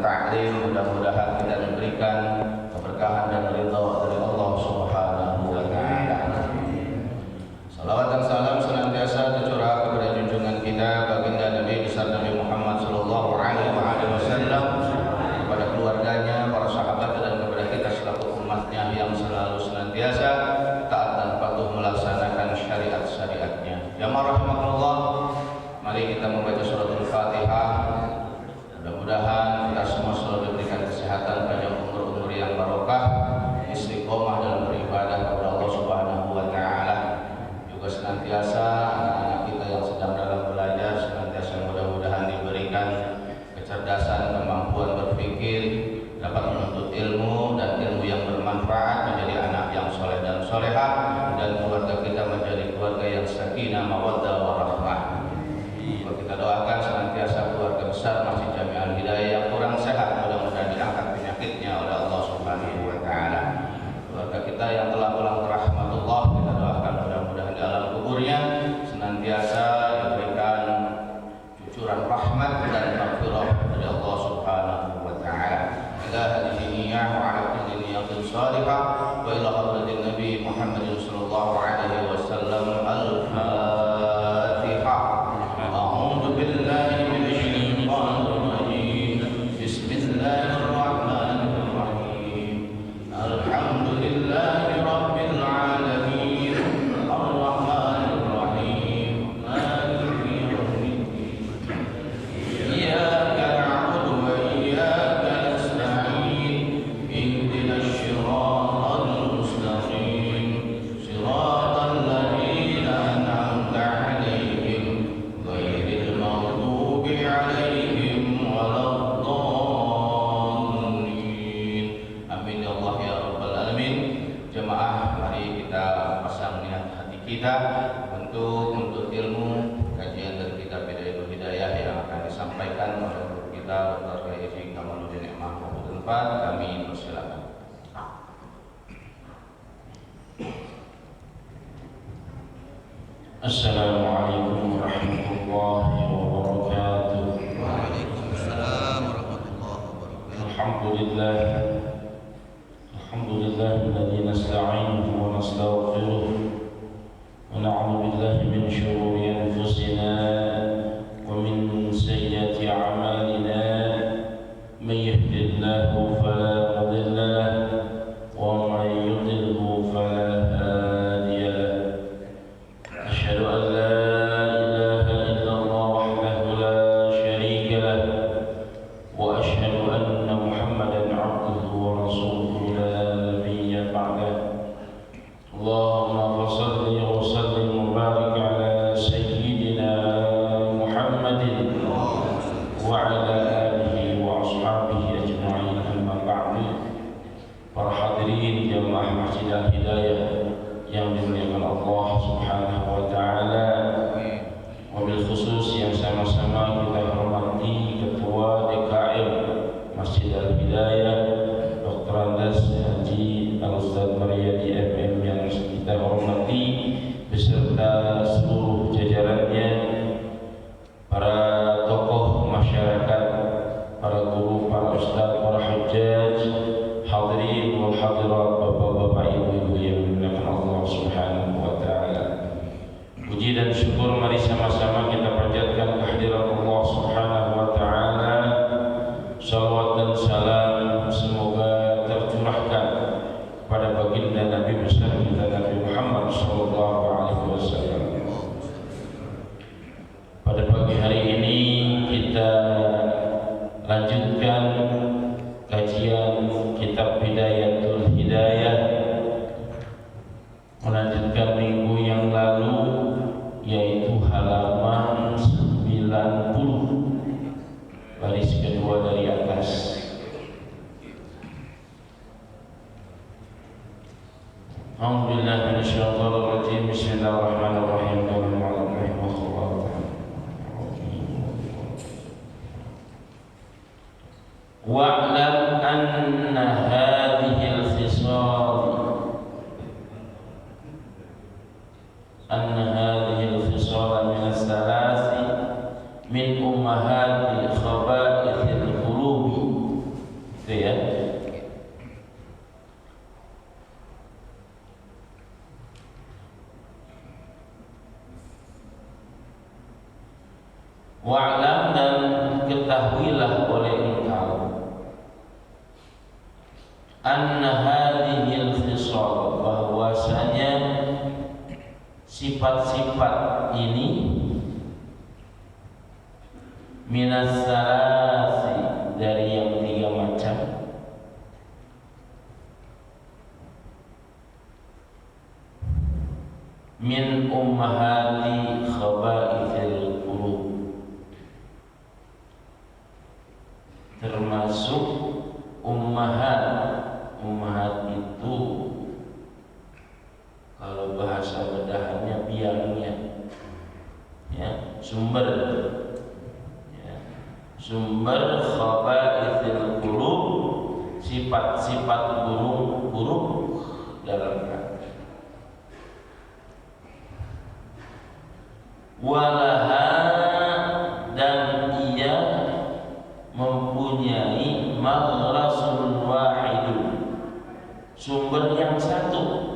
ta'lim, mudah-mudahan kita diberikan keberkahan dan ridha dari Allah Subhanahu wa taala. Salawat dan salam senantiasa tercurah kepada junjungan kita baginda Nabi besar Nabi Muhammad sallallahu alaihi wasallam, kepada keluarganya, para sahabat dan kepada kita selaku umatnya yang selalu senantiasa taat dan patuh melaksanakan syariat-syariatnya. Ya rahimakumullah, mari kita membaca suratul Fatihah. Mudah-mudahan kita semua selalu diberikan kesehatan, panjang umur yang barokah, istiqomah dalam beribadah kepada Allah Subhanahu wa taala. Juga senantiasa anak-anak kita yang sedang dalam belajar senantiasa mudah-mudahan diberikan kecerdasan, kemampuan berpikir, dapat menuntut ilmu dan ilmu yang bermanfaat, menjadi anak yang soleh dan solehah, dan keluarga kita menjadi keluarga yang sakinah, mawaddah, warahmah. Kita doakan senantiasa keluarga besar Masjid Jami Al-Hidayah yang kurang sehat, mudah-mudahan diangkat penyakitnya oleh Allah Subhanahu wa taala. Keluarga kita yang telah pulang ke rahmatullah, kita doakan mudah-mudahan di alam kuburnya senantiasa diberikan cucuran rahmat dan maghfirah dari Allah Subhanahu wa taala. Ila hadhihi niyyah wa ala kulli niyatin shalihah wa ila hadratin Nabi Muhammad sallallahu alaihi wasallam. Al-Fatihah. Kami persilakan. Assalamualaikum warahmatullahi wabarakatuh. Waalaikumsalam warahmatullahi wabarakatuh. Alhamdulillah. Alladzi nasta'inuhu wa nastaghfiruh wa na'udzu billahi min shururi anfusina wa min sayyiati a'malina. من يهد الله فلا مضل له ومن يضلل فلا هادي له. أشهد أن لا إله إلا الله وحده لا شريك له وأشهد أن محمدا عبده ورسوله لا نبي بعده. اللهم صل وسلم وبارك على سيدنا محمد وعلى ashabihi ajma'in, amma ba'du. Para hadirin jamaah Masjid Al-Hidayah yang dimuliakan Allah Subhanahu wa taala, wabil khusus yang sama-sama kita hormati Ketua DKM Masjid Al-Hidayah Dr. Andes Haji Al-Ustaz Maryadi MM yang kita hormati beserta seluruh jajarannya, para tokoh masyarakat, para guru, para ustaz, para hujjaj, hadirin wal hadirat, bapak-bapak, ibu-ibu yang dimuliakan Allah Subhanahu wa taala. Puji dan syukur mari sama-sama kita panjatkan kehadirat Allah Subhanahu wa taala. Salawat dan salam semoga tercurahkan pada baginda Nabi besar kita Nabi Muhammad sallallahu alaihi wasallam. Pada pagi hari ini kita lanjutkan kajian kitab Bidayatul Hidayah, melanjutkan minggu yang lalu, yaitu halaman 90 baris kedua dari atas. A'udzubillahi minasyaitonir rajim. Bismillahirrahmanirrahim. Wa'lam anna hadhihi al-khisal min as-salasi min ummahatil khaba'ithil qulubi sifat-sifat ini minas salasi, dari yang 3 macam, min ummahati khaba'ithil qulub, termasuk ummahat. Ummahat itu kalau bahasa bedahannya biangnya, ya, sumber, ya, sumber khaba'ithil qulub, sifat-sifat buruk dalam hati. Walaha, dan ia mempunyai maghrasul wahidun, sumber yang satu.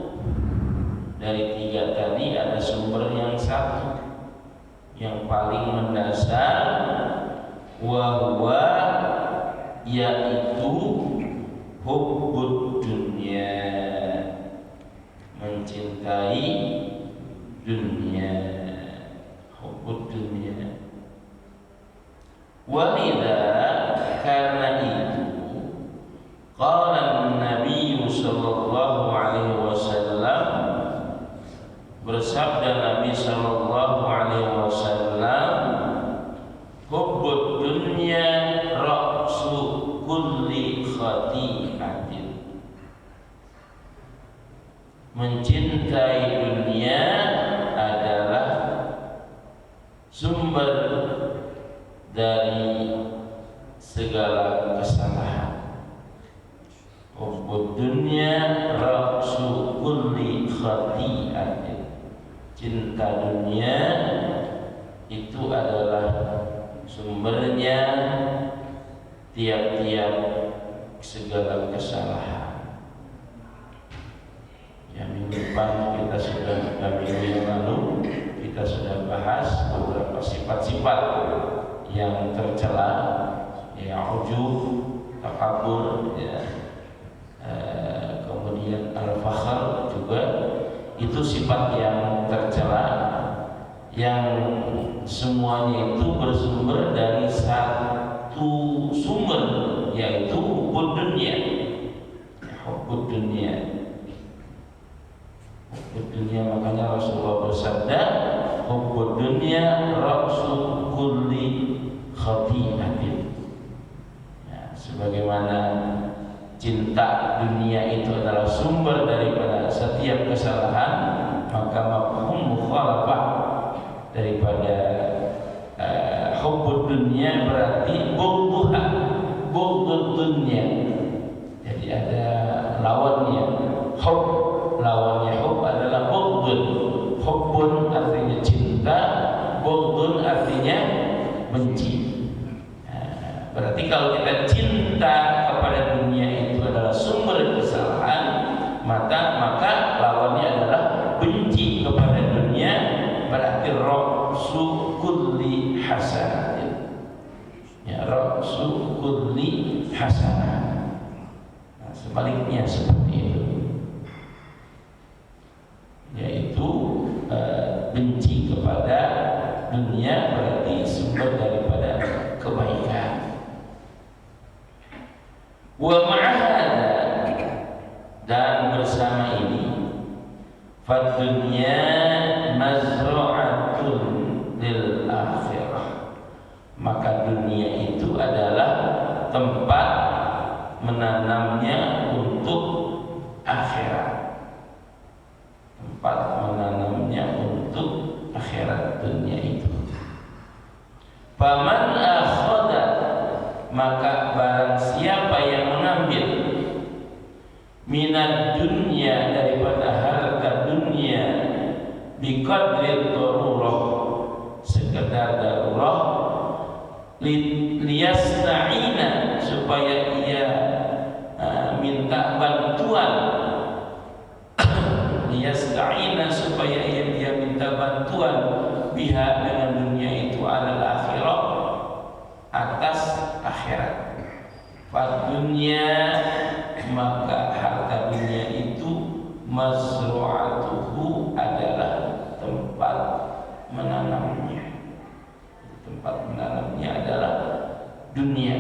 Dari 3 tadi ada sumber yang satu, yang paling mendasar, wa yaitu hubbud dunya, mencintai dunia, hubbud dunia. Walidha, karena itu, qala Nabi sallallahu alaihi wasallam, bersabda Nabi sallallahu alaihi wasallam, hubbud dunya ra'su kulli khati'atin, mencintai dunia adalah sumber dari segala kesalahan. Hubbud dunya ra'su kulli khati'atin, cinta dunia itu adalah sumbernya tiap-tiap segala kesalahan. Yang minggu depan minggu yang lalu kita sudah bahas beberapa sifat-sifat yang tercela, ya, ujub, takabur, ya, kemudian al-fakhr juga, itu sifat yang tercela, yang semuanya itu bersumber dari satu sumber, yaitu hubbud dunya. Hubbud dunya, hubbud dunya, makanya Rasulullah bersabda, hubbud dunya ra'su kulli khati'atin. Ya, sebagaimana cinta dunia itu adalah sumber daripada setiap kesalahan, maka mafhum mukhalafah daripada hubbud dunya berarti bughduha, bughdud dunya. Jadi ada lawannya, hub, lawannya hub adalah bughdun. Hubbun artinya cinta, bughdun artinya benci. Berarti kalau kita cinta kepada dunia itu adalah sumber kesalahan, maka lawannya adalah benci kepada dunia, berarti ra'su kulli hasanatin. Ya, ra'su kulli hasanah. Nah, sebaliknya seperti itu, yaitu benci kepada dunia berarti sumber daripada kebaikan. Wa ma'ahada, dan bersama ini, fad dunya mazra'atun lil akhirah, maka dunia itu adalah tempat menanamnya untuk akhirat, tempat menanamnya untuk akhirat dunia itu. Faman akhadha, maka barang siapa yang mengambil minat dunia, daripada harta dunia, biqadri darurah, sekedar darurah, liyasta'ina, supaya ia minta bantuan, liyasta'ina, supaya ia minta bantuan, biha, dengan dunia itu, alal akhirah, atas akhirat. Fad dunya, maka harta dunia itu mazru'atuhu adalah tempat tempat menanamnya adalah dunia.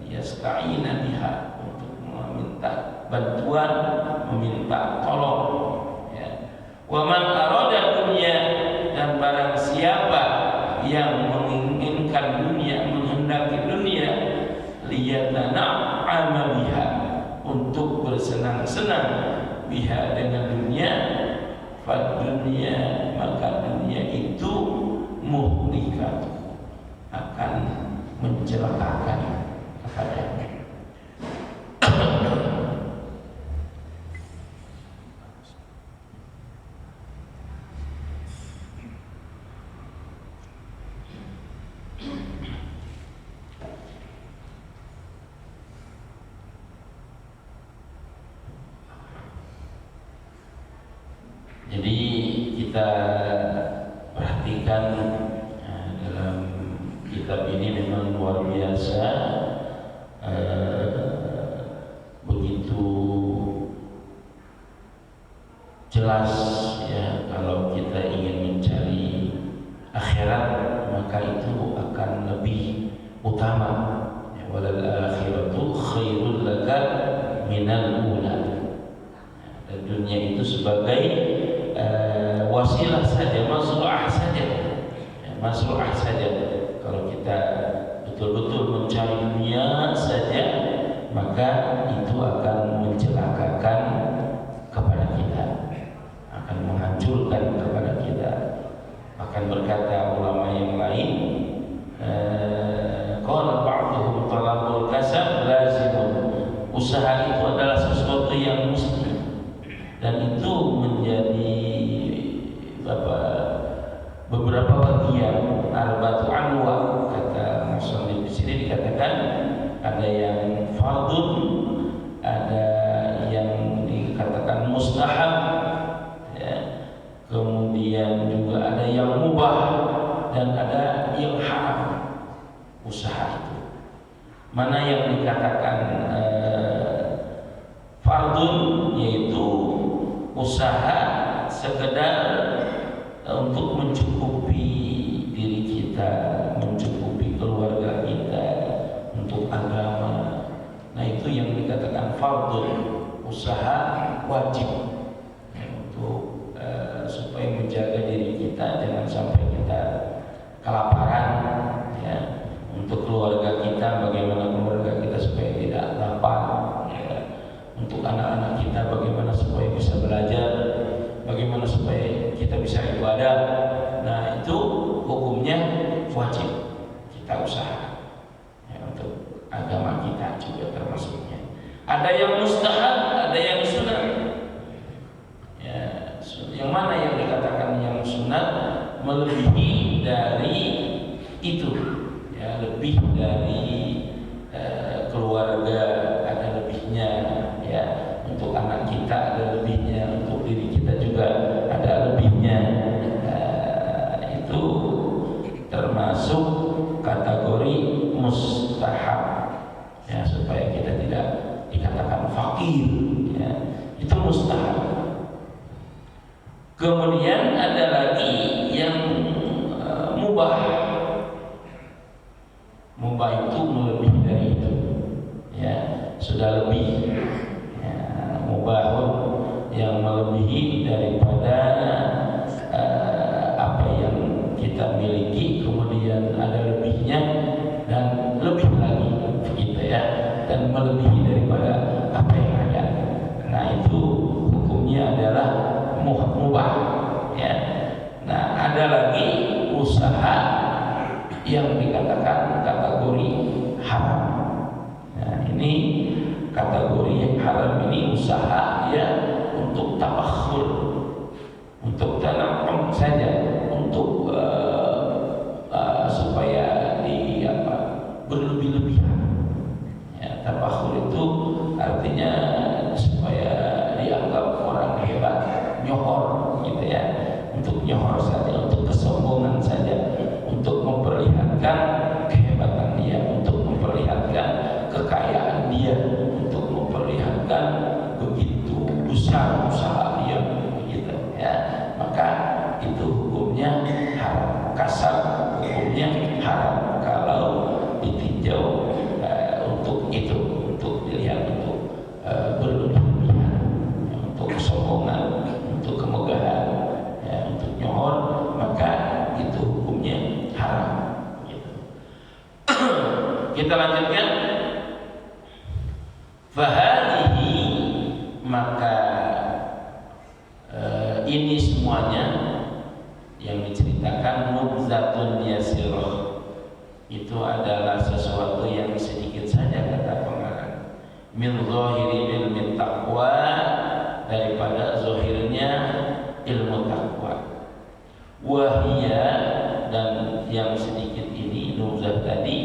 Yasta'ina biha, untuk meminta bantuan, meminta tolong. Ya. Wa man arada dunya, dan barang siapa yang menginginkan dunia, menghendaki dunia, liyatana'ama biha, untuk bersenang-senang biha dengan dunia, fad dunia, maka dunia itu muhlikat, akan mencelakakan kepadanya. Jadi kita perhatikan dalam kitab ini memang luar biasa, begitu jelas ya, kalau kita ingin mencari akhirat maka itu akan lebih utama. Ya, walal akhiratu khairul laka minal ula. Dan dunia itu sebagai wasilah saja, masru'ah saja, ya, masru'ah saja. Kalau kita betul-betul mencari dunia saja, maka itu akan mencelakakan kepada kita, akan menghancurkan kepada kita. Bahkan berkata ulama yang lain, qala ba'duhum talabul kasab lazimun, usaha itu adalah sesuatu yang mesti, dan itu menjadi beberapa bagian, arba'atu anwa, kata musannif di sini dikatakan ada yang fardun, ada yang dikatakan mustahab, ya. Kemudian juga ada yang mubah dan ada yang haram. Usaha itu mana yang dikatakan fardun, yaitu usaha sekedar untuk mencukupi diri kita, mencukupi keluarga kita, untuk agama. Nah itu yang dikatakan fardun, usaha wajib untuk supaya menjaga diri kita jangan sampai kita kelaparan, ya. Untuk keluarga kita, bagaimana keluarga kita supaya tidak lapar, ya. Untuk anak-anak kita bagaimana supaya bisa belajar, bagaimana supaya kita bisa ibadah. Nah itu hukumnya wajib kita usaha, ya, untuk agama kita juga termasuknya. Ada yang mustahab, ada yang sunat. Ya, yang mana yang dikatakan yang sunat melebihi dari itu, ya, lebih dari keluarga ada lebihnya, ya. Untuk anak kita ada lebihnya, untuk diri kita juga ada lebihnya. Itu termasuk kategori mustahab, ya, supaya kita tidak dikatakan fakir, ya. Itu mustahab. Kemudian ada lagi yang mubah. Mubah itu melebihi dari itu, ya, sudah lebih. Mubahun yang melebihi daripada apa yang kita miliki, kemudian ada lebihnya dan lebih lagi, begitu ya, dan melebihi daripada apa yang ada. Nah itu hukumnya adalah mubah, ya. Nah ada lagi usaha yang dikatakan kategori haram. Nah ini kategori yang haram ini usaha, ya, untuk tabakhur, untuk tanam saja, untuk supaya di berlebih-lebihan. Ya, tabakhur itu artinya supaya dianggap orang hebat, nyohor, gitu ya, untuk nyohor saja, untuk kesombongan saja, untuk memperlihatkan kehebatan dia, untuk memperlihatkan kekayaan dia, memperlihatkan begitu besar usaha dia, begitu ya. Maka itu Fahadihi, maka ini semuanya yang diceritakan mubzatun yasirah, itu adalah sesuatu yang sedikit saja, kata pengarang, min zahiri ilmi taqwa, daripada zahirnya ilmu taqwa. Wahia, dan yang sedikit ini nubzat tadi,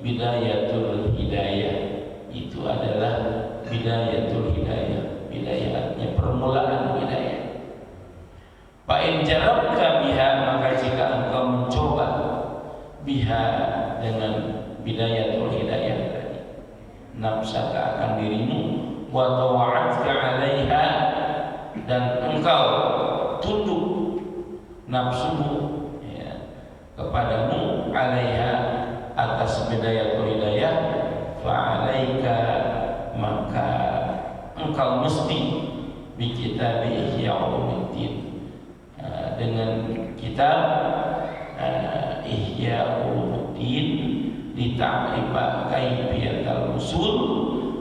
bidayatul hidayah, itu adalah bidayatul hidayah, bidayahnya permulaan hidayah. Fa in jarabta biha, maka jika engkau mencoba biha, dengan bidayatul hidayah tadi, nafsaka akan dirimu, wa tawa'atka 'alaiha, dan engkau tunduk nafsumu ya, kepadamu, 'alaiha, atas bidayatul hidayah, fa 'alaika, maka engkau mesti bi kitab Ihya Ulumuddin, dengan kitab Ihya Ulumuddin, lita'rifa kaifiyatal usul,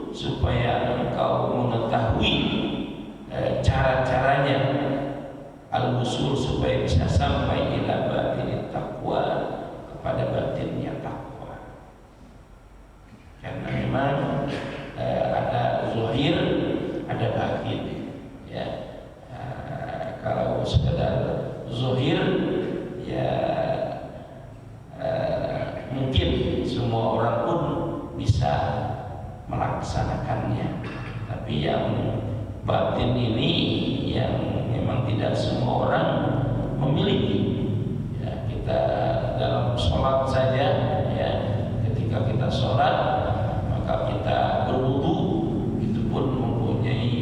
supaya engkau mengetahui cara-caranya al-usul, supaya bisa sampai ila batin taqwa, kepada batinnya takwa. Karena memang ada zahir, ada batin ya. Kalau sekedar zahir ya mungkin semua orang pun bisa melaksanakannya, tapi yang batin ini yang memang tidak semua orang memiliki ya. Kita dalam sholat saja ya, ketika kita sholat maka kita berwudu, itu pun mempunyai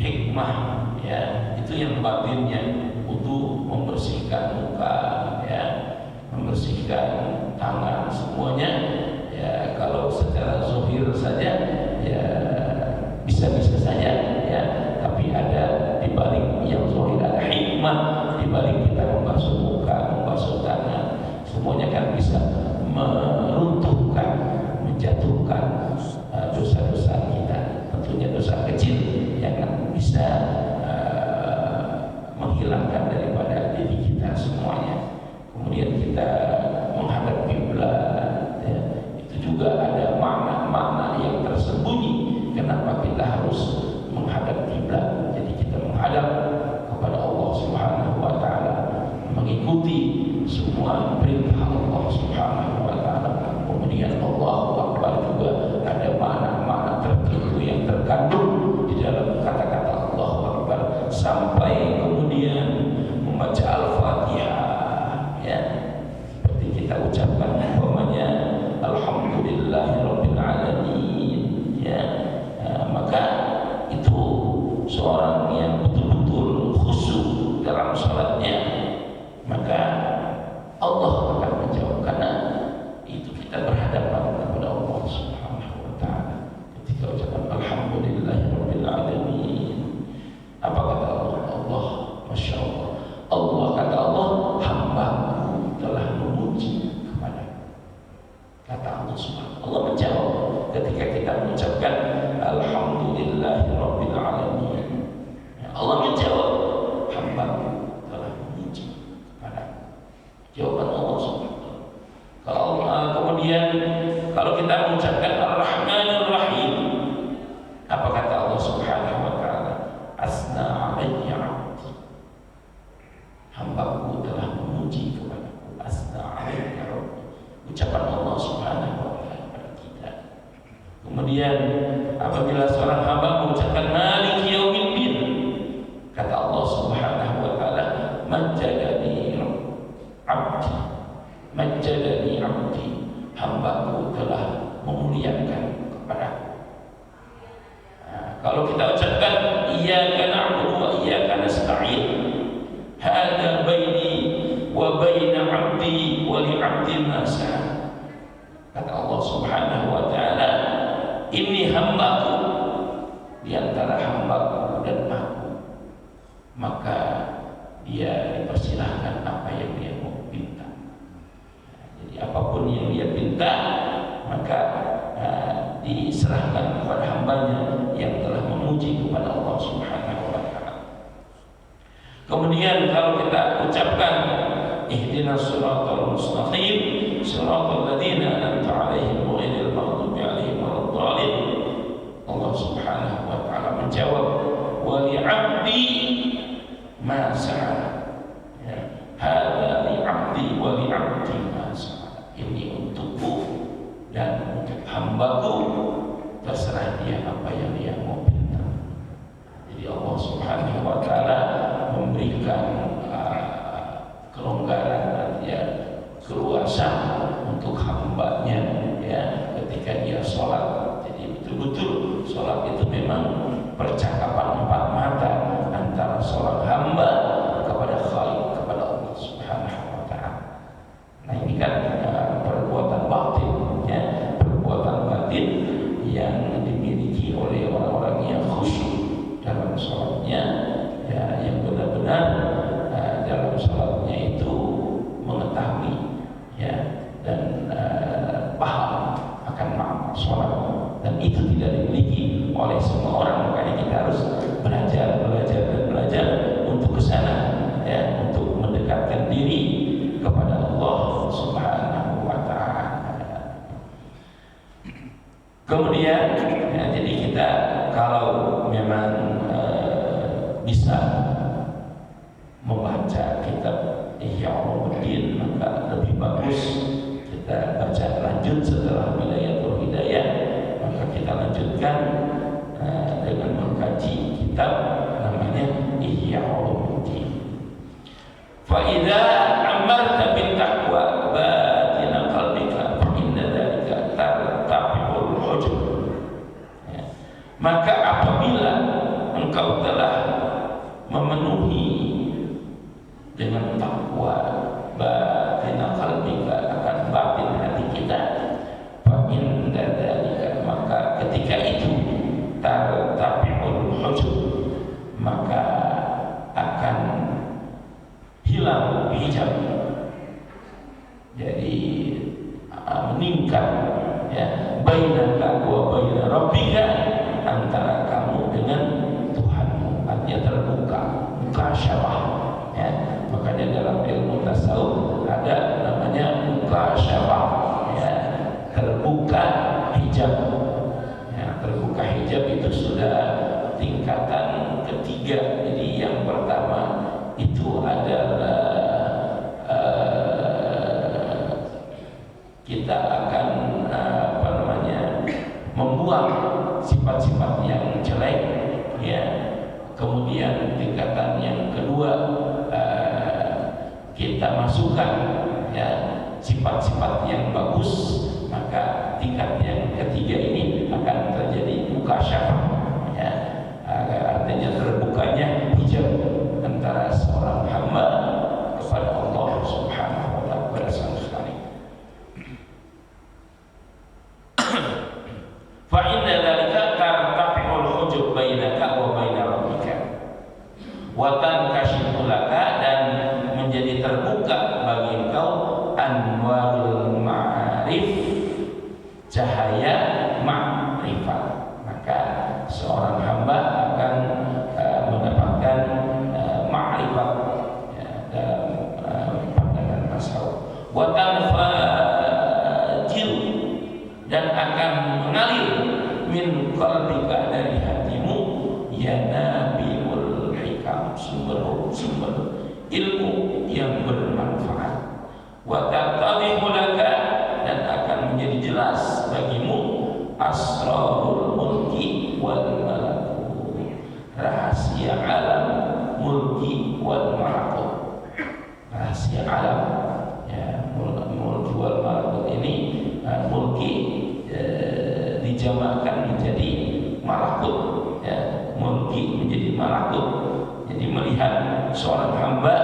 hikmah ya, itu yang batinnya. Wudu membersihkan muka ya, membersihkan tangan, semuanya ya. Kalau secara zahir saja ya bisa-bisa saja ya, tapi ada di balik yang zahir, ada hikmah di balik kita membasuh muka, membasuh tangan, semuanya kan bisa meruntuhkan, menjatuhkan dosa-dosa kita. Tentunya dosa kecil yang kan bisa menghilangkan daripada diri kita semuanya. Kemudian kita menghadap kiblat ya, itu juga ada makna-makna yang tersembunyi. Kenapa kita harus menghadap kiblat? Jadi kita menghadap kepada Allah Subhanahu wa taala, mengikuti semua perintah Allah Subhanahu wa taala. Kemudian Allahu Akbar juga ada makna-makna tertentu yang terkandung di dalam kata-kata Allahu Akbar, sampai kemudian membaca Al-Fatihah ya, seperti kita ucapkan umpamanya Alhamdulillahirabbil alamin ya. Maka itu seorang yang betul-betul khusyuk dalam salatnya, maka Allah akan menjawab, karena itu kita berhadapan kepada Allah Subhanahu wa taala ketika ucapan Alhamdulillahirabbil alamin. Apa kata Allah? Allah, Masya Allah. Allah kata Allah, hamba-Ku telah memuji kepada. Kata Allah Subhanahu. Allah menjawab ketika kita mengucapkan Alhamdulillahirabbil alamin. Allah menjawab, hamba-Ku telah memuji kepada. Jawaban Allah Subhanahu. Kalau kemudian kalau kita mengucapkan Ar-Rahmanir Rahim, apa kata Allah Subhanahu wa taala? Asna alayya 'abdi, hamba-Ku telah memuji kepadaku. Asna alayya 'abdi, ucapan Allah Subhanahu wa taala kepada kita. Kemudian apabila seorang hamba mengucapkan Maliki Yaumiddin, kata Allah Subhanahu wa taala, majjadani 'abdi, majjadani 'abdi, hamba-Ku telah memuliakan kepadaku. Kalau kita ucapkan iyyaka na'budu wa iyyaka nasta'in, hadza baini wa baina 'abdi wa li 'abdi ma sa'a, kata Allah Subhanahu wa taala, ini hamba-Ku di antara hamba-Ku dan Aku, maka dia dipersilahkan apa yang dia mau minta. Jadi apapun yang dia minta, maka diserahkan kepada hambanya yang telah memuji kepada Allah Subhanahu wa Ta'ala. Kemudian kalau kita ucapkan ihdinas siratal mustaqim siratal ladzina an'amta 'alaihim ghairil maghdubi 'alaihim waladdallin, Allah Subhanahu wa Ta'ala menjawab wa li 'abdi ma sa'a, ya, hadza li 'abdi wa li 'abdi ma sa'a, ini untukku dan untuk hambaku, terserah dia apa yang dia mau minta. Jadi Allah Subhanahu wa Ta'ala memberikan kelonggaran, ya, keluasan untuk hambanya, ya, ketika dia sholat. Jadi betul-betul sholat itu memang percakapan empat mata antara seorang hamba kepada Khalik, kepada Allah Subhanahu wa Ta'ala. Nah ini kan perbuatan batin, ya, perbuatan batin yang dimiliki oleh orang-orang yang khusyuk dalam sholatnya, ya, yang benar-benar dalam sholatnya itu mengetahui, ya, dan paham akan makna sholat, dan itu tidak dimiliki oleh semua orang. Makanya kita harus belajar untuk kesana, ya, untuk mendekatkan diri kepada Allah Subhanahu wa Ta'ala. Kemudian, ya, jadi kita kalau memang bisa membaca kitab Ihya Ulumuddin, maka lebih bagus kita baca lanjut setelah Bidayatul Hidayah. Maka kita lanjutkan dengan mengkaji kitab namanya Ihya Ulumuddin. Fa idza amarta bit taqwa batina qalbika fa inna dzalika tartafi'ul hujub, ya. Maka apabila engkau telah memenuhi dengan takwa batina qalbika, akan batin hati kita, fa inna dzalika, maka ketika itu tartafi'ul hujub, maka akan hilang hijab. Jadi meningkat, ya, bainaka wa baina rabbika, antara kamu dengan Tuhanmu, artinya terbuka, mukasyafah, ya. Makanya dalam ilmu tasawuf ada namanya mukasyafah, ya, terbuka hijab, ya, terbuka hijab itu sudah tingkatan ketiga. Jadi yang pertama itu adalah kita akan membuang sifat-sifat yang jelek, ya. Kemudian tingkatan yang kedua kita masukkan, ya, sifat-sifat yang bagus. Maka tingkat yang ketiga ini akan terjadi mukasyafah, ya, artinya terbukanya hijab antara seorang hamba kepada Allah Subhanahu wa Ta'ala, kepada Sang Khalik. Fa inna dzalika tartafi'ul hujub bainaka wa baina rabbika wa tankashifu laka, dan menjadi terbuka bagi engkau anwarul ma'arif, cahaya ma'rifat. Maka seorang hamba akan mendapatkan ma'rifat, ya, dalam pandangan tasawuf. Wa tanfajir, dan akan mengalir min qalbika, dari hatimu, yanabiul hikam, sumber ilmu yang bermanfaat. Wa tattadhihu laka, dan akan menjadi jelas bagimu asrarul mulki wal malakut, rahasia alam mulki wal malakut. Rahasia alam, ya, mulki wal malakut ini, mulki dijamakkan menjadi malakut, ya, mulki menjadi malakut. Jadi melihat seorang hamba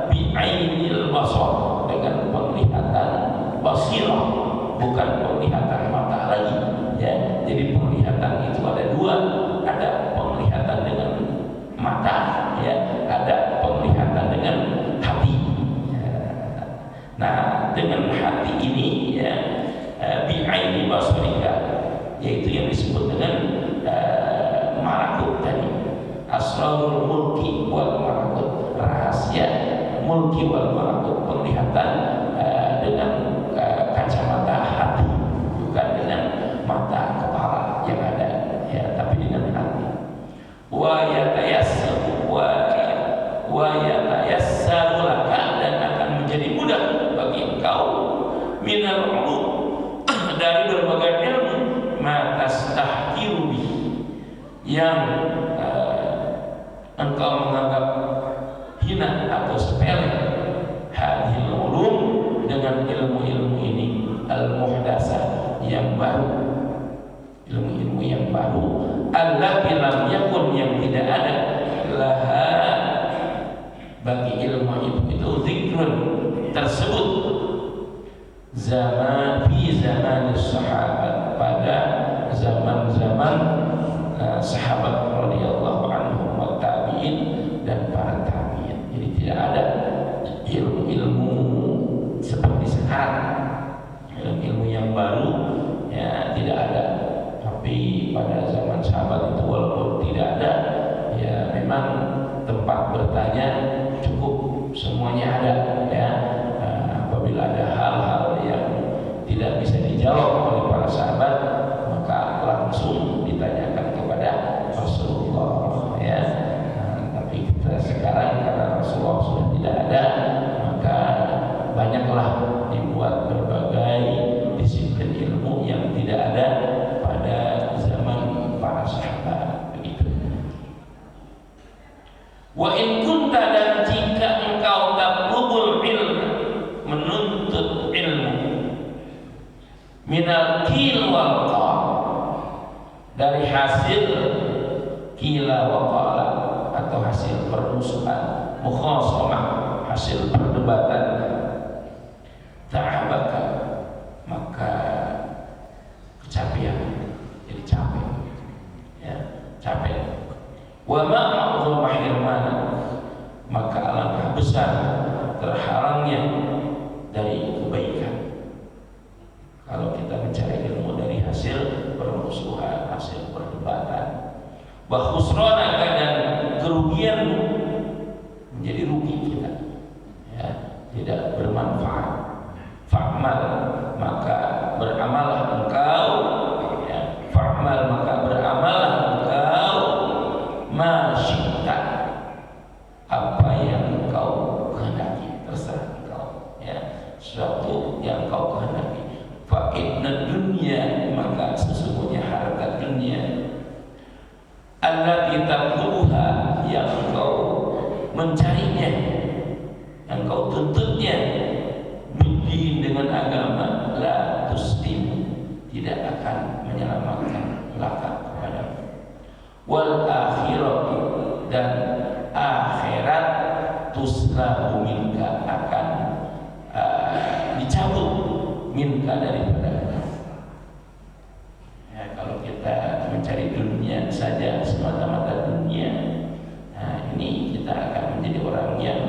bi'ainil basar, dengan penglihatan basirah, bukan penglihatan mata lagi, ya. Jadi penglihatan itu ada dua, ada penglihatan dengan mata, ya, ada penglihatan dengan hati, ya. Nah, dengan hati ini, ya, bi'aini basarika, yaitu itu yang disebut dengan malakut tadi, asrarul mulki wal malakut, rahasia mulki wal malakut, penglihatan dengan kacamata hati, bukan dengan mata kepala yang ada, ya, tapi dengan hati. Wa yatayassaru laka, dan akan menjadi mudah bagi engkau minal ulum, dari berbagai ilmu, ma tastahqiru bihi, yang engkau menganggap hina atau sepele, hadhil ulum, dengan ilmu-ilmu ini, al-muhdasah, yang baru, ilmu-ilmu yang baru, allati lam yakun, yang tidak ada, laha, bagi ilmu itu zikrun, tersebut, zaman fi zaman sahabat, pada zaman-zaman sahabat radhiyallahu anhum wa tabi'in, dan para tabi'in. Jadi tidak ada ilmu-ilmu seperti sekarang, ilmu-ilmu yang baru, ya, tidak ada. Tapi pada zaman sahabat itu walaupun tidak ada, ya, memang tempat bertanya cukup, semuanya ada, ya. Apabila ada hal-hal yang tidak bisa dijawab oleh para sahabat, maka langsung ditanyakan kepada Rasulullah, ya. Tapi kita sekarang karena Rasulullah sudah tidak ada, maka banyaklah dibuat berbagai disiplin ilmu yang tidak ada pada zaman para sahabat, begitu. Wa in kunta, dan jika engkau tatlubul ilm, menuntut ilmu, minal qil wal qal, dari hasil qila wa qala, atau hasil permusuhan, mukhasamah, hasil perdebatan, ta'abaka, maka kecapean, jadi capek, ya, capek. Wa ma'azama hirmana, maka alangkah besar terhalangnya dari kebaikan. Kalau kita mencari ilmu dari hasil permusuhan, hasil perdebatan, wa khusranaka, dan kerugianmu, menjadi rugi kita, ya, tidak bermanfaat. Fa'mal, maka beramallah engkau, ya, fa'mal, maka beramallah engkau, ma syi'ta, apa yang engkau kehendaki, terserah engkau, ya, sesuatu yang engkau kehendaki. Fa inna dunya, maka sesungguhnya harta dunia, allati tatluha, yang engkau mencarinya, yang engkau tuntutnya, bidin, dengan agama, la tuslim, tidak akan menyelamatkan laka kepadamu. Wal akhiratu, dan akhirat, tuslabu minka, akan dicabut, minka, daripada. Ya, kalau kita mencari dunia saja, semata-mata dunia, nah, ini kita akan menjadi orang yang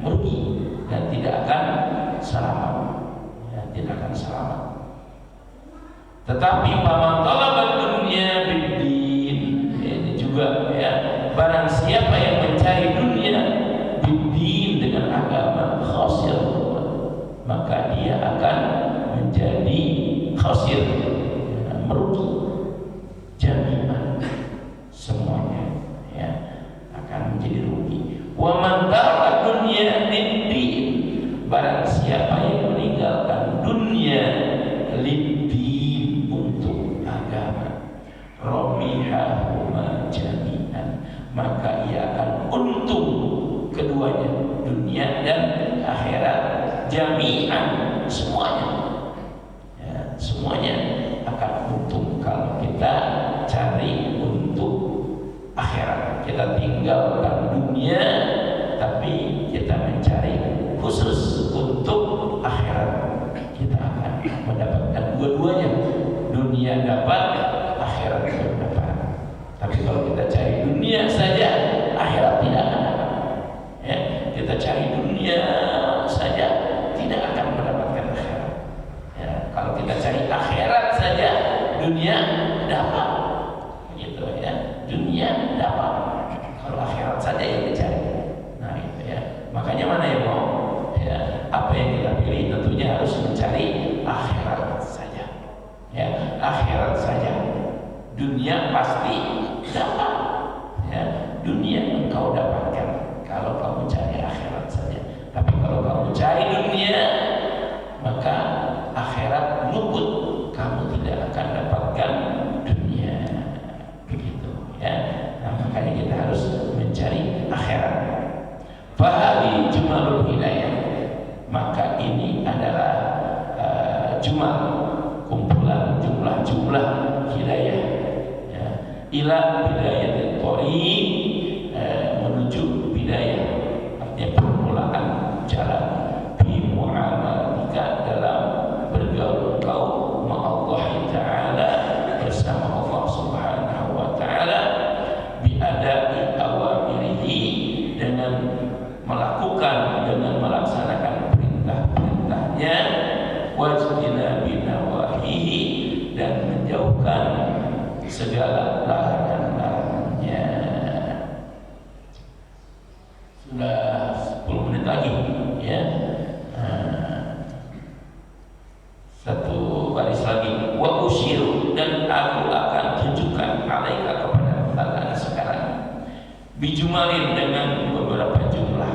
merugi dan tidak akan selamat, ya, tidak akan selamat. Tetapi paman talabat dunia bidin, ini juga, ya, barang siapa yang mencari dunia bidin, dengan agama, khasir, maka dia akan menjadi khasir, ya, merugi, jami'an, semuanya, ya, akan menjadi rugi. Wa man taraka dunya lid-din, barang siapa yang meninggalkan dunia lid-din, untuk agama, ramihahuma jami'an, maka ia akan untung keduanya, dunia dan akhirat, jami'an, semuanya, ya, semuanya akan untung kalau kita cari untuk akhirat. Kita tinggalkan dunia, tapi kita mencari khusus untuk akhirat, kita akan mendapatkan dua-duanya, dunia dapat, akhirat dapat. Tapi kalau kita cari dunia saja, akhirat tidak akan dapat, ya. Kita cari dunia saja, tidak akan mendapatkan akhirat, ya. Kalau kita cari akhirat saja, dunia dapat. dapat, gitu ya. Dunia dapat, kalau akhirat saja yang dicari. Nah itu ya. Makanya mana yang mau? Ya, apa yang kita pilih tentunya harus mencari akhirat saja. Ya, akhirat saja. Dunia pasti dapat. Ya, dunia engkau dapatkan kalau kamu cari akhirat saja. Tapi kalau kamu cari dunia, maka akhirat luput. Kamu tidak akan dapatkan dunia. Begitu ya. Nah, makanya kita harus mencari akhirat. Fahadi jumalul hidayah. Maka ini adalah jumal, kumpulan jumlah-jumlah hidayah ya. Ila bidayatil thoriq, menuju bidayah, artinya permulaan jalan, bi mu'amalika, dalam bergaul engkau ma Allah Ta'ala, bersama Allah Subhanahu wa Ta'ala, bi ada'i awamirihi, dengan melakukan, dengan melaksanakan perintah-perintahnya, wajtinabi nawahihi, dan menjauhkan segala larangan-larangannya. Sudah 10 menit lagi ya. Satu baris lagi. Wa usyiru, dan aku akan tunjukkan alaika kepada kalian sekarang, bijumalin, dengan beberapa jumlah,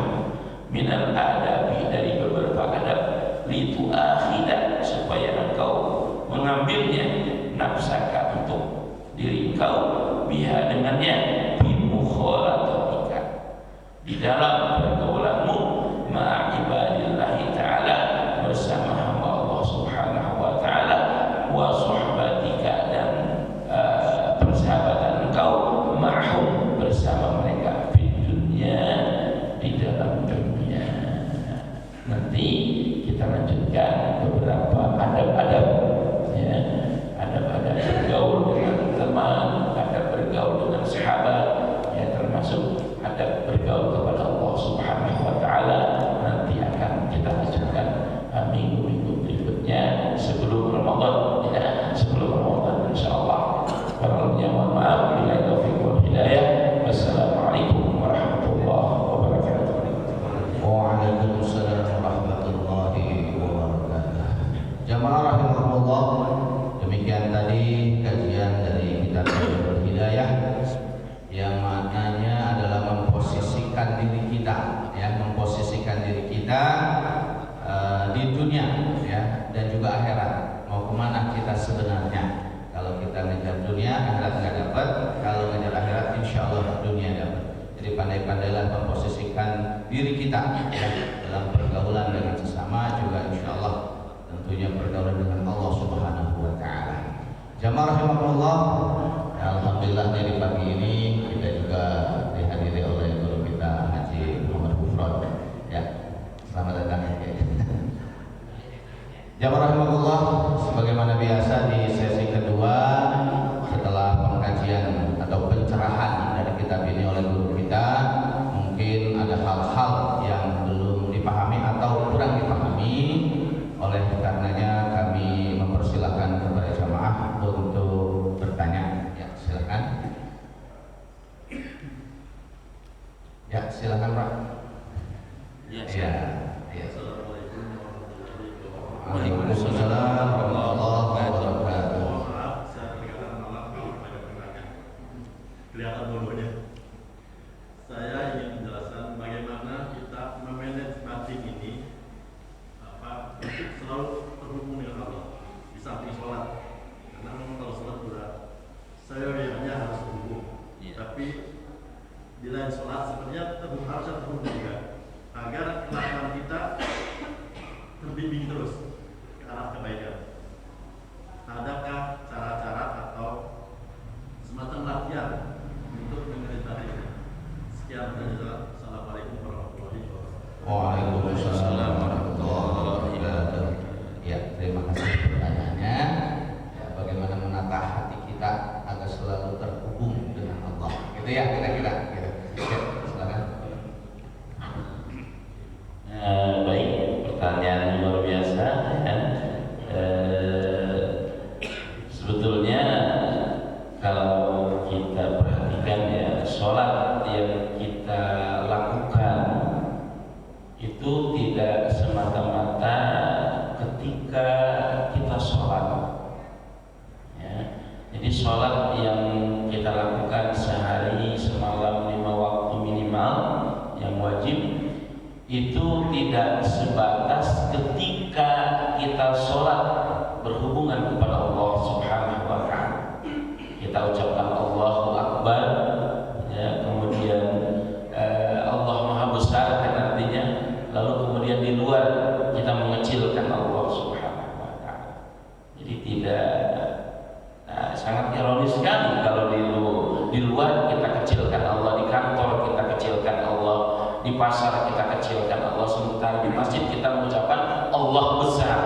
minal adabi, dari beberapa adab, litu akhidah, supaya engkau mengambilnya, nafsaka, untuk diri engkau, biha, dengannya, bimukhalatika, di dalam pergaulanmu, ma'ibadillahi ta'ala, bersama hamba Allah Subhanahu wa ta'ala, wa sohbatika, dan persahabatan engkau, ma'hum, bersama mereka, di dunia, di dalam dunia. Nanti kita lanjutkan beberapa adab-adab ya, adab-adab bergaul dengan teman, adab bergaul dengan sahabat ya, termasuk adab bergaul kepada Allah Subhanahu wa ta'ala. Nanti akan kita lanjutkan minggu-minggu berikutnya sebelum Ramadan ya, sebelum Ramadan insyaallah. Warahmatullahi mohon maaf, billahi taufiq wal hidayah. Wassalamualaikum warahmatullahi wabarakatuh. Waalaikumsalam warahmatullahi wabarakatuh. Jamaah rahimahullah, demikian tadi kajian dari kitab Al Hidayah, yang maknanya adalah memposisikan diri kita ya, memposisikan diri kita di dunia ya, dan juga akhirat. Mau kemana kita sebenarnya? Kalau kita ngejar dunia, akhirat nggak dapat. Kalau ngejar akhirat, insya Allah dunia dapat. Jadi pandai-pandailah memposisikan diri kita ya, dalam pergaulan dengan sesama, juga insya Allah tentunya pergaulan dengan Allah Subhanahu wa Ta'ala. Jamaah rahimahullah, alhamdulillah dari pagi ini kita juga dihadiri oleh guru kita Haji Muhammad Gufron ya. Selamat datang ya. Jamaah rahimahullah, sebagaimana biasa di sesi kedua setelah pengkajian atau pencerahan dari kitab ini oleh guru kita, mungkin ada hal-hal yang belum dipahami atau kurang dipahami. Oleh karenanya kami mempersilahkan kepada jamaah untuk bertanya. Ya, silakan. Ya, silakan Pak. Ya. Ya. Assalamualaikum warahmatullahi wabarakatuh. Waalaikumsalam warahmatullahi wabarakatuh. Maaf, saya kelihatan malam kalau banyak penanya. Kelihatan dulunya. Saya ingin menjelaskan bagaimana kita memanage batin ini, selalu terhubung dengan Allah di samping sholat. Karena memang kalau sholat berat, saya biasanya harus terhubung. Tapi di lain sholat sebenarnya harusnya terhubung juga, agar kelakuan kita terbimbing terus ke arah kebaikan. Adakah cara-cara atau semacam latihan untuk mengenali ini? Sekian dan jazakallahu. Assalamualaikum warahmatullahi wabarakatuh. Waalaikumsalam warahmatullahi wabarakatuh. Ya, terima kasih pertanyaannya. Ya, bagaimana menata hati kita agar selalu terhubung dengan Allah. Gitu ya, kira-kira. Gitu. Ya, silakan. Baik, pertanyaan luar biasa ya. Sebetulnya yang kita lakukan sehari semalam 5 waktu minimal yang wajib itu tidak sebatas ketika kita sholat berhubungan kepada Allah Subhanahu wa Ta'ala. Kita ucapkan Allahu Akbar, ya, kemudian Allah Maha Besar kan artinya, lalu kemudian di luar kita mengecilkan Allah Subhanahu wa Ta'ala. Jadi tidak sangat ironis sekali kalau di luar kita kecilkan Allah, di kantor kita kecilkan Allah, di pasar kita kecilkan Allah, sementara di masjid kita mengucapkan Allah besar,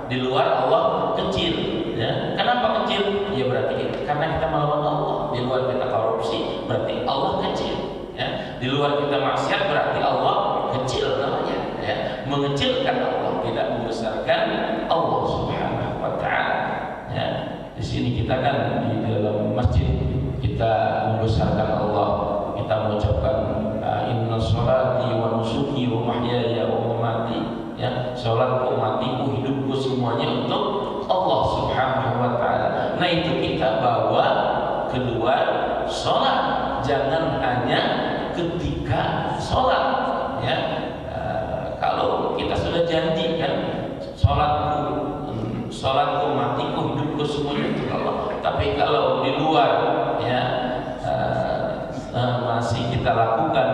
di luar Allah kecil. Ya. Kenapa kecil? Ya berarti karena kita melawan Allah. Di luar kita korupsi, berarti Allah kecil. Ya. Di luar kita maksiat, berarti Allah kecil namanya. Ya. Mengecilkan Allah, tidak membesarkan Allah Subhanahu wa Ta'ala. Ya. Di sini kita kan di dalam masjid kita membesarkan Allah, kita mengucapkan inna sholati wa nusuki wa mahyaya wa mamati, ya, sholatku, matiku, hidupku semuanya untuk Allah Subhanahu wa Ta'ala. Nah itu kita bawa keluar sholat, jangan hanya ketika sholat, ya. Kalau kita sudah janji kan sholatku, matiku, hidupku semuanya untuk Allah. Tapi kalau di luar, ya, masih kita lakukan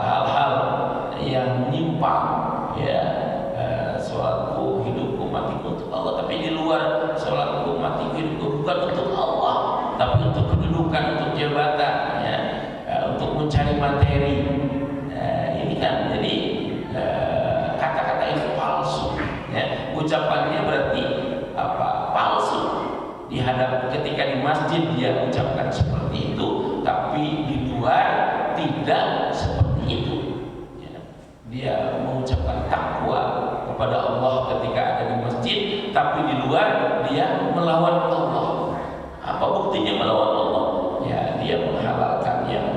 hal-hal yang menyimpang, ya, sholatku, hidupku, matiku untuk Allah. Tapi di luar sholatku, matiku, hidupku bukan untuk Allah, tapi untuk kedudukan, untuk jabatan, ya, untuk mencari materi. Ini kan jadi kata-kata itu palsu. Ya, ucapannya berarti palsu. Ketika di masjid dia ucapkan seperti itu, tapi di luar tidak seperti itu. Ya, dia mengucapkan takwa kepada Allah ketika ada di masjid, tapi di luar dia melawan Allah. Apa buktinya melawan Allah? Ya, dia menghalalkan yang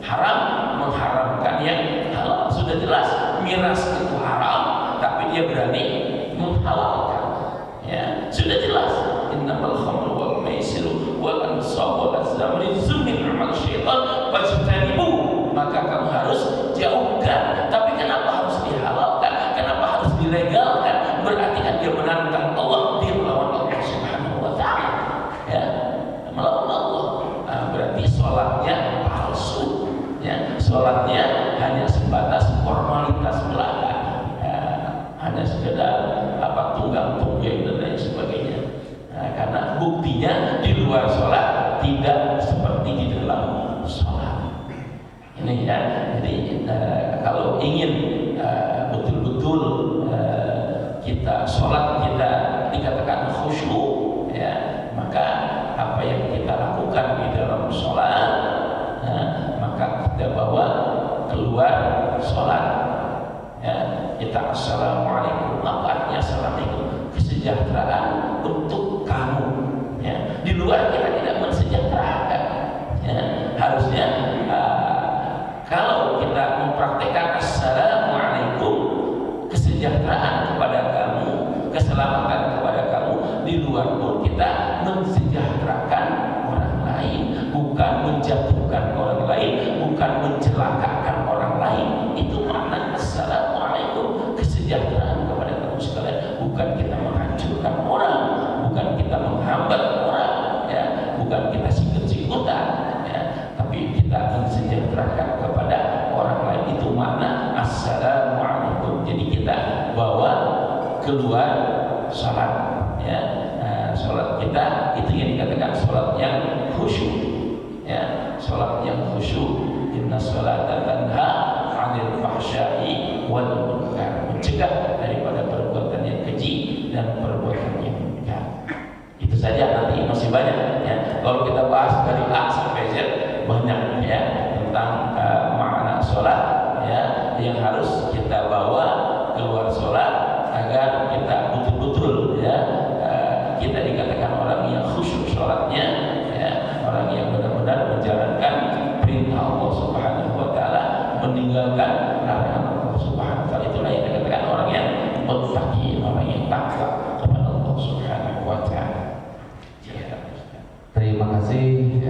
haram, mengharamkan yang halal. Sudah jelas miras itu haram, tapi dia berani menghalalkan. Ya, sudah jelas innamal khamru wal maisiru wal ansab wal azlam rizqun min amal syaitan fajtanibu. Maka kamu harus jauhkan. Tapi kenapa harus dihalalkan? Kenapa harus dilegalkan? Berarti kan dia menantang Allah, dia melawan Allah Subhanahu wa Ta'ala. Ya, melawan Allah. Nah, berarti sholatnya palsu. Ya, sholatnya hanya sebatas formalitas belaka. Ya, hanya sekedar tunggang tunggeng dan lain sebagainya. Nah, karena buktinya di luar sholat tidak seperti di dalam sholat. Ini ya. Jadi kalau ingin betul-betul kita sholat kita dikatakan khusyuk, ya, maka apa yang kita lakukan di dalam sholat, maka kita bawa keluar sholat. Ya, kita assalamualaikum, apa artinya assalamualaikum? Kesejahteraan untuk kamu. Ya, di luar kita tidak mensejahterakan. Ya, harusnya kalau kita mempraktekkan assalamualaikum, kesejahteraan kepada kamu, keselamatan kepada kamu, di luar pun kita mensejahterakan orang lain, bukan menjatuhkan orang lain, bukan mencelakakan orang lain. Itu makna assalamualaikum, kesejahteraan kepada kamu sekalian, bukan kita menghancurkan orang, bukan kita menghambat orang, ya, bukan kita sikut-sikutan, ya, tapi kita mensejahterakan kepada orang lain. Itu makna assalamualaikum. Jadi kita bawa keluar sholat, ya. Sholat kita itu yang dikatakan sholat yang khusyuk, ya, sholat yang khusyuk. Inna sholata tanha 'anil fahsya'i wal munkar, mencegah daripada perbuatan yang keji dan perbuatan yang munkar. Itu saja, nanti masih banyak, ya. Kalau kita bahas dari A sampai Z banyak, ya, tentang makna sholat, ya, yang harus kita bawa keluar sholat agar kita betul-betul, ya, kita dikatakan orang yang khusyuk sholatnya, ya, orang yang benar-benar menjalankan perintah Allah Subhanahu wa Ta'ala, meninggalkan larangan Allah Subhanahu wa Ta'ala. Itulah yang dikatakan orang yang muttaqi, orang yang takwa kepada Allah Subhanahu wa Ta'ala. Terima kasih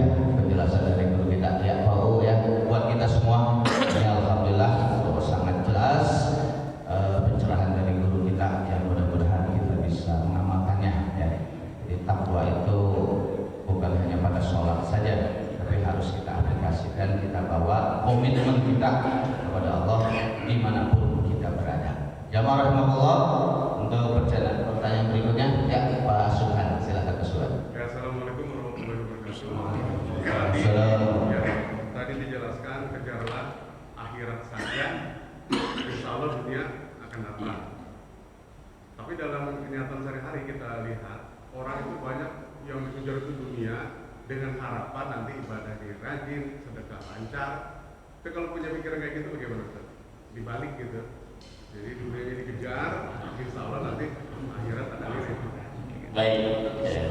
komitmen kita kepada Allah dimanapun kita berada. Jamaah rahimahullah, untuk pertanyaan berikutnya ya Pak Subhan, silakan Pak Subhan. Ya, Assalamualaikum warahmatullahi wabarakatuh. Assalamualaikum. Ya, tadi dijelaskan kejarlah akhirat saja, insya Allah dunia akan datang. Tapi dalam kenyataan sehari-hari kita lihat orang itu banyak yang dikejar itu dunia dengan harapan nanti ibadahnya rajin, sedekah lancar. Tapi kalau punya pikiran kayak gitu bagaimana Ustaz? Dibalik gitu. Jadi dunianya dikejar, insya Allah nanti akhirat ada irit. Baik, ya,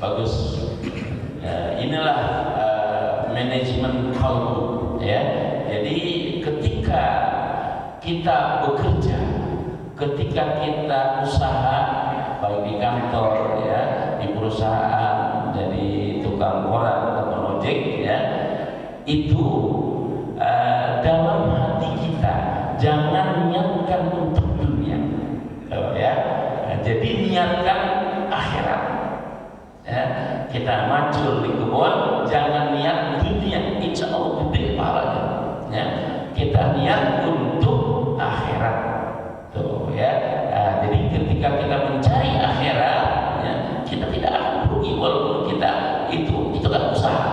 bagus. Ya, inilah manajemen qalbu, ya. Jadi ketika kita bekerja, ketika kita usaha, baik di kantor, ya, di perusahaan, jadi tukang koran atau ojek, ya, itu dalam hati kita jangan niatkan untuk dunia, ya. Jadi niatkan akhirat. Ya, kita macul di kebun, jangan niat dunia, insya Allah gede pahalanya. Ya, kita niat untuk akhirat. Tuh, ya. Nah, jadi ketika kita mencari akhirat, ya, kita tidak akan rugi walaupun kita itu kan usaha.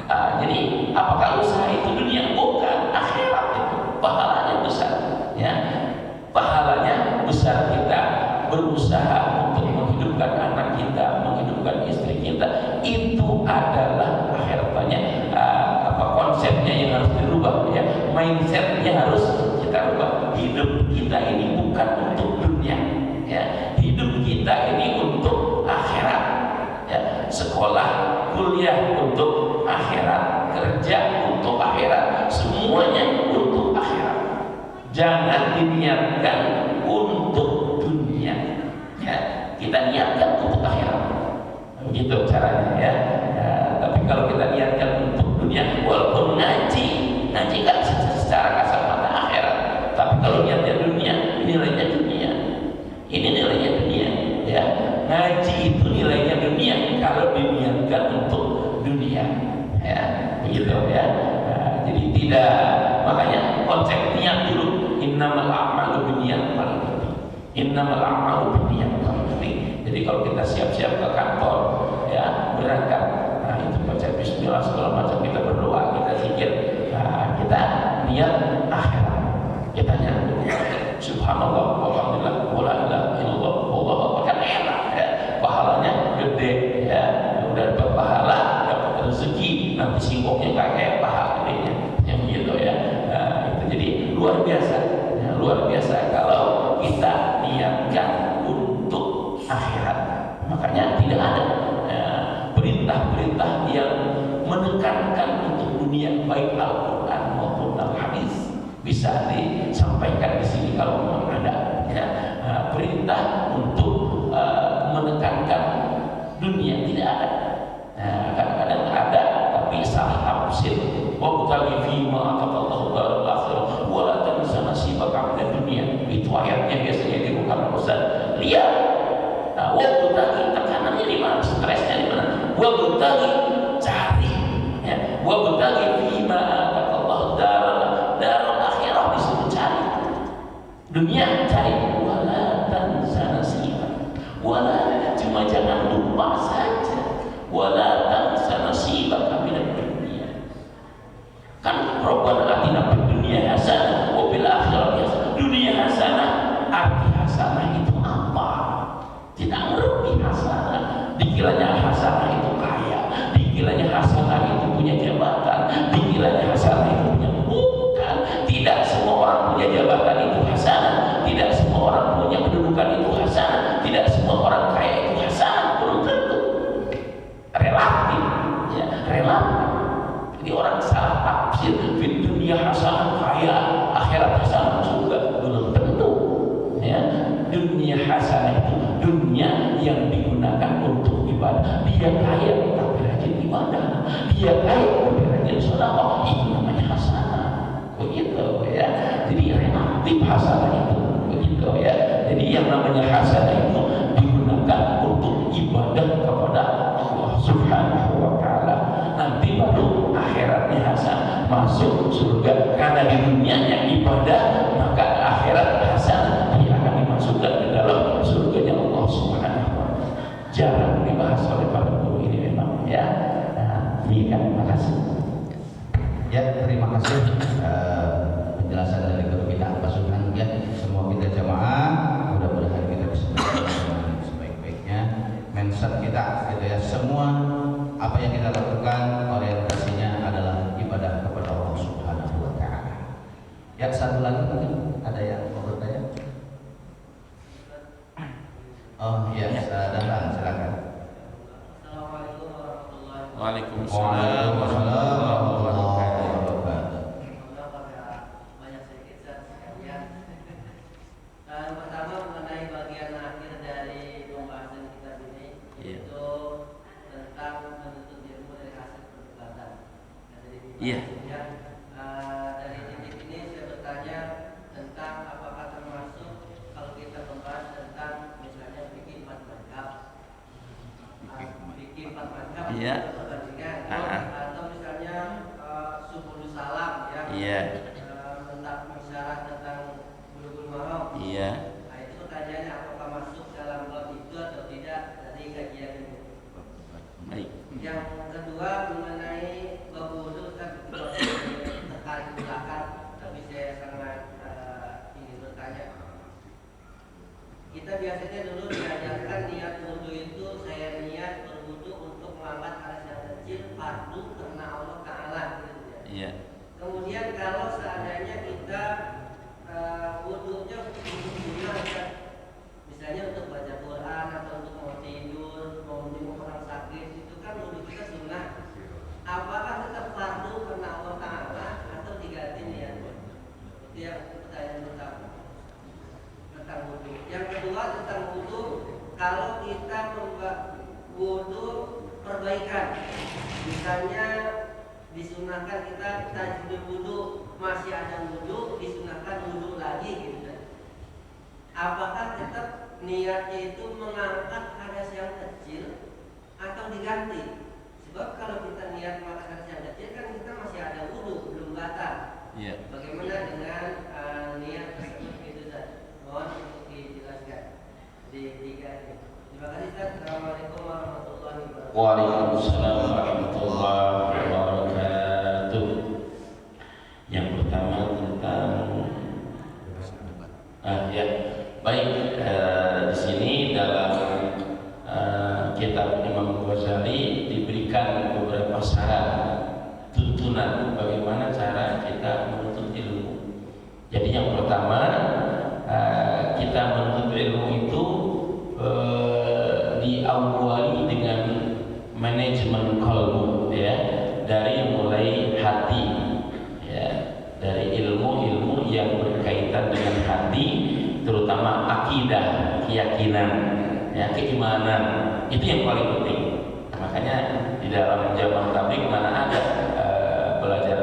Nah, jadi apakah usaha itu dunia? Bukan, akhirat itu pahalanya besar. Ya, pahalanya besar kita berusaha untuk menghidupkan anak kita, menghidupkan istri kita, itu adalah akhiratnya. Konsepnya yang harus dirubah, ya, mindsetnya harus kita rubah. Hidup kita ini bukan untuk dunia, ya, hidup kita ini untuk akhirat, ya, sekolah, kuliah untuk akhirat, kerja untuk akhirat, semuanya untuk akhirat. Jangan diniatkan untuk dunia, ya, kita niatkan untuk akhirat, begitu caranya, ya. Tapi kalau kita niatkan untuk dunia, walaupun ngaji kan secara kasar mata akhirat, tapi kalau niatnya dunia, nilainya dunia, ini nilainya dunia, ya. Ngaji itu nilainya dunia kalau diniatkan untuk dunia, ya, begitu, ya. Jadi tidak, makanya konsep niat dulu. Innamal a'malu binniyat paling penting. Innamal a'malu binniyat paling penting. Jadi kalau kita siap-siap ke kantor, ya, berangkat, nah itu baca bismillah segala macam, kita berdoa, kita zikir, nah, kita niat akhirat. Kita niat subhanallah walhamdulillah wala ilaha illallah wallahu akbar, kan enak, ya. Pahalanya gede, ya. Udah dapat pahala, dapat rezeki, nanti singkongnya kayak paha gedenya, yang begitu, ya. Nah, itu jadi luar biasa, ya, luar biasa kalau kita niatkan untuk akhirat. Makanya tidak ada perintah-perintah yang menekankan untuk dunia, baik Al-Quran maupun Al-Hadis bisa disampaikan di sini kalau memang ada, ya, perintah untuk menekankan dunia tidak ada. Kadang-kadang ada tapi salah tafsir. Wabtaghi fima ataqallahu darul akhirah wa la tansa nasibaka minad dunya. Itu ayatnya biasanya dibuka Ustaz. Lihat. Nah, wabtaghi tekanannya di mana? Stresnya di mana? Wabtaghi cari, ya. Wabtaghi fima ataqallahu darul akhirah, disuruh cari. Dunia cari, wa la tansa nasibaka. Wala, cuma jangan lupa saja. Wala tansa nasibaka minad dunya. Kan Rabbana atina fid dunya hasanah wa fil akhirati hasanah. Dunia hasanah, arti hasanah itu apa? Tidak ngerti hasanah. Dikiranya hasanah itu kaya, dikiranya hasanah itu punya jabatan, dikiranya hasanah itu punya, bukan. Tidak semua orang punya jabatan itu hasanah, tidak semua orang punya kedudukan itu hasanah, tidak semua orang kaya itu hasanah, belum tentu. Relatif, ya, relatif. Jadi orang salah tafsir, di dunia hasanah kaya, akhirat hasanah juga, belum tentu, ya. Dunia hasanah itu dunia yang digunakan untuk ibadah. Dia kaya tapi rajin ibadah, dia kaya tapi rajin sedekah, itu namanya hasanah, begitu, ya. Jadi relatif hasanah itu, begitu, ya. Jadi yang namanya hasanah itu digunakan untuk ibadah kepada Allah Subhanahu wa ta'ala. Nanti baru akhiratnya hasanah. masuk surga, karena di dunianya ibadah maka akhirat hasanah, dia akan dimasukkan ke dalam surganya Allah Subhanahu wa taala. Jarang dibahas oleh para guru ini memang ya. Nah, demikian, terima kasih. Ya, terima kasih penjelasan dari guru kita Pak Subhan. Ya, semua kita jamaah, mudah-mudahan kita bisa dengan sebaik-baiknya. Mindset kita, gitu ya. Semua apa yang kita lakukan orientasinya adalah ibadah kepada Allah Subhanahu wa taala. Ya, satu lagi mungkin ada yang mau bertanya? Oh iya, datang, silakan. Assalamualaikum warahmatullahi wabarakatuh. Waalaikumsalam warahmatullahi wabarakatuh. Semoga pada banyak sedikit sekalian. Pertama mengenai bagian akhir dari pembahasan kita ini, yaitu tentang menuntut ilmu dari hasil perdebatan. Iya. Dari titik ini saya bertanya tentang apakah termasuk kalau kita membahas tentang misalnya fikih empat mazhab, fikih empat mazhab, Iya. perbandingan, Ah. atau misalnya subul salam, ya, Iya. tentang isyarat tentang bulughul maram. Iya. Nah, itu pertanyaannya apakah masuk dalam bab itu atau tidak dari kajian ini. Baik. Yang kedua mengenai bab wudu, kan tertarik ke belakang, tapi saya sangat ingin bertanya. Kita biasanya dulu diajarkan niat wudu itu, saya niat berwudu untuk mengangkat hadas yang kecil, fardu karena Allah Taala, gitu ya. Iya. Kemudian kalau seandainya kita wudunya untuk sunnah, ya, misalnya untuk baca Quran atau untuk mau tidur, mau menjenguk orang sakit, itu kan wudu kita sunnah. Apakah tetap fardu karena Allah Taala atau diganti niatnya? Itu yang pertanyaan pertama tentang wudu. Yang kedua tentang wudu, kalau kita membuat wudu perbaikan, misalnya disunahkan kita tajdid wudu, masih ada wudu, disunahkan wudu lagi, gitu kan. Apakah tetap niatnya itu mengangkat hadas yang kecil atau diganti? Sebab kalau kita niat mengangkat hadas yang kecil kan kita masih ada wudu, belum batal. Iya. Bagaimana dengan niat tersebut, gitu Ustaz? Mohon untuk dijelaskan di tiga ini. Terima kasih Ustaz. Assalamualaikum warahmatullahi wabarakatuh. Waalaikumsalam warahmatullahi wabarakatuh. Yang pertama tentang ya, baik, di sini dalam kitab Imam Ghazali diberikan beberapa syarat tuntunan bagaimana cara kita menuntut ilmu. Jadi yang pertama, kita menuntut ilmu itu diawali dengan manajemen qalbu, ya, dari mulai hati, ya, dari ilmu-ilmu yang berkaitan dengan hati, terutama akidah, keyakinan, ya, keimanan, itu yang paling penting. Makanya di dalam zaman tabligh mana ada belajar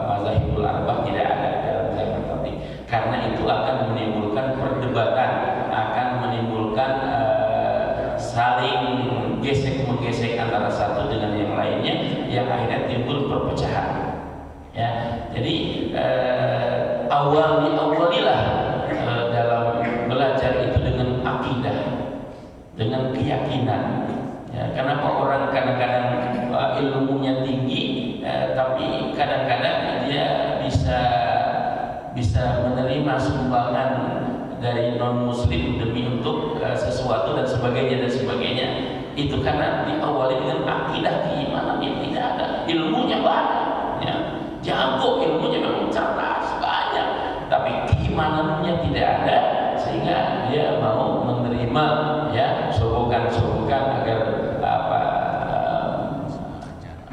mazhabul arba'ah, tidak ada dalam zaman tabligh, karena itu akan menimbulkan perdebatan, akan menimbulkan saling gesek-menggesek antara satu dengan yang lainnya, yang akhirnya timbul perpecahan. Ya, jadi awalilah dalam belajar itu dengan akidah, dengan keyakinan. Ya, kenapa orang kadang-kadang ilmunya tinggi, tapi kadang-kadang dia bisa menerima sumbangan dari non muslim demi untuk sesuatu dan sebagainya, itu karena diawali dengan akidah, keimanan yang tidak ada, ilmunya banyak, ya, jago ilmunya, memang cerdas banyak, tapi keimanannya tidak ada, sehingga dia mau menerima, ya, suruhkan agar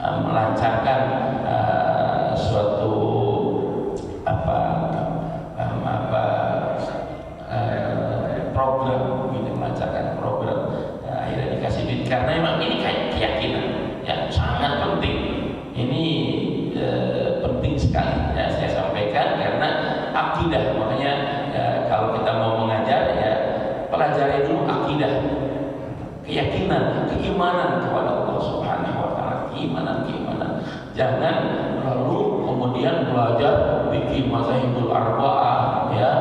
melancarkan suatu program, gitu, melancarkan program, akhirnya dikasih duit karena memang ini kayak keyakinan, ya, sangat penting. Ini penting sekali, ya, saya sampaikan karena akidah. Makanya kalau kita mau mengajar, ya, pelajari dulu akidah, keyakinan, keimanan kepada Allah Subhanahu wa taala, keimanan. Jangan lalu kemudian belajar fikih mazhabul arba'ah ya,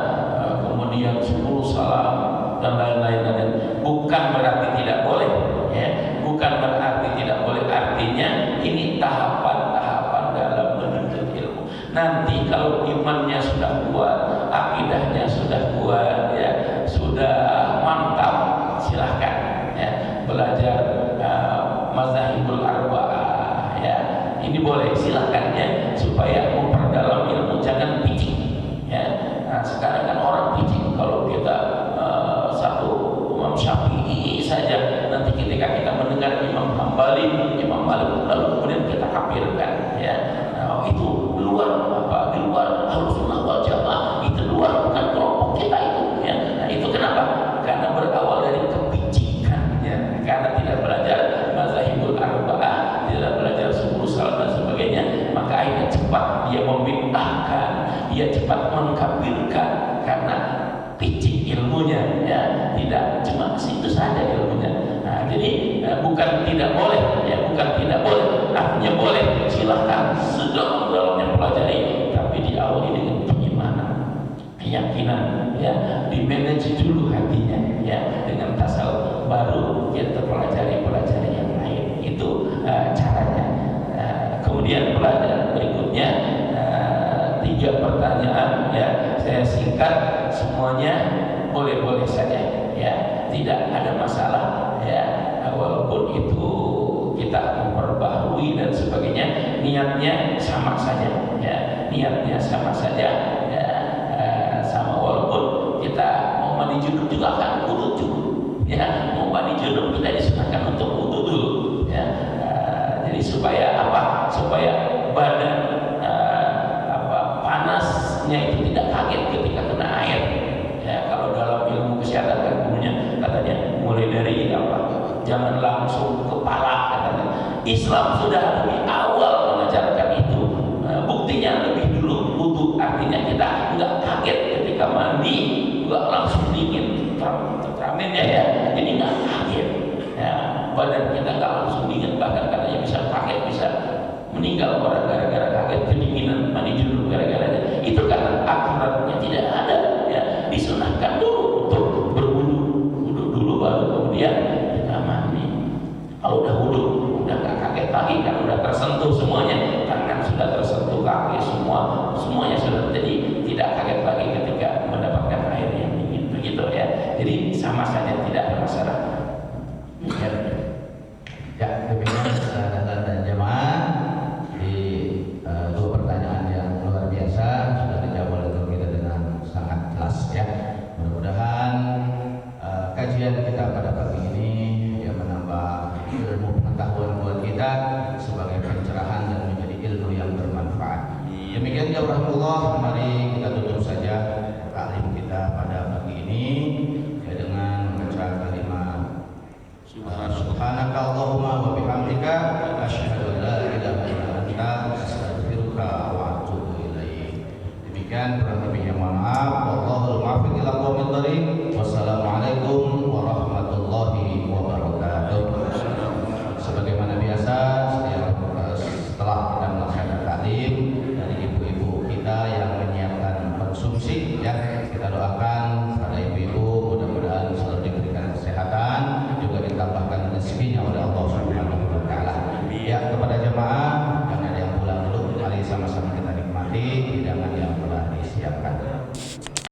kemudian 10 salam dan lain-lain. Bukan berarti tidak boleh ya, bukan berarti tidak boleh, artinya ini tahapan-tahapan dalam menuntut ilmu. Nanti kalau imannya sudah kuat, akidahnya sudah kuat ya, sudah mantap, silahkan ya belajar mazhabul arba'ah ya. Ini boleh, silahkan ya, supaya memperdalam ilmu, jangan picik ya. Nah, sekarang kan orang picik, kalau kita satu Imam Syafi'i saja, nanti ketika kita mendengar Imam Hambali, Imam Malik, lalu kemudian kita kafirkan ya. Nah, itu luar apa? Di luar Ahlussunnah wal Jamaah, itu luar, bukan kelompok kita itu ya. Nah, itu kenapa? Karena berawal dari kepicikan ya, karena tidak belajar mazhabul arba'ah, tidak belajar 10 salat dan sebagainya, maka akhirnya cepat dia membid'ahkan, dia cepat mengkafirkan karena picik ilmunya ya, tidak cuma situ saja ilmunya. Nah, jadi bukan tidak boleh ya, bukan tidak boleh, artinya boleh, silahkan sedalam-dalamnya pelajari, tapi diawali dengan bagaimana keyakinan ya, dimanage dulu hatinya ya, dengan tasawuf, baru kita pelajari yang lain. Itu caranya. Kemudian pelajaran berikutnya 3 pertanyaan ya, saya singkat, semuanya boleh-boleh saja ya, tidak ada masalah ya, walaupun itu kita memperbaharui dan sebagainya, niatnya sama saja ya, niatnya sama saja ya, sama, walaupun kita mau mandi junub juga akan wudu junub ya, mau mandi junub kita disunahkan untuk wudu dulu ya. Jadi supaya apa? Supaya badan panasnya itu tidak kaget ketika kena air ya. Kalau dalam ilmu kesehatan kan punya katanya mulai dari apa, jangan langsung kepala katanya. Islam sudah lebih awal mengajarkan itu. Buktinya lebih dulu wudu, artinya kita nggak kaget ketika mandi, nggak langsung dingin teraminnya ya, jadi nggak kaget ya, badan kita nggak langsung dingin, bahkan katanya bisa kaget, bisa meninggal orang gara-gara kaget kedinginan mandi junub gara-garanya. Itu karena aturannya tidak ada ya, disunahkan dulu untuk berwudu dulu, baru kemudian kita mandi. Kalau udah wudu udah nggak kaget lagi, kan udah tersentuh semuanya, tangan sudah tersentuh, kaki semuanya sudah, jadi tidak kaget lagi ketika mendapatkan air yang dingin, begitu ya. Jadi sama saja, tidak ada masalah ya. Demikian saudara dan jemaah, di 2 pertanyaan yang luar biasa sudah dijawab oleh kita dengan sangat jelas ya. Mudah-mudahan kajian kita pada pagi ini ya menambah ilmu pengetahuan buat kita sebagai pencerahan dan menjadi ilmu yang bermanfaat. Demikian ya rahmatullah, mari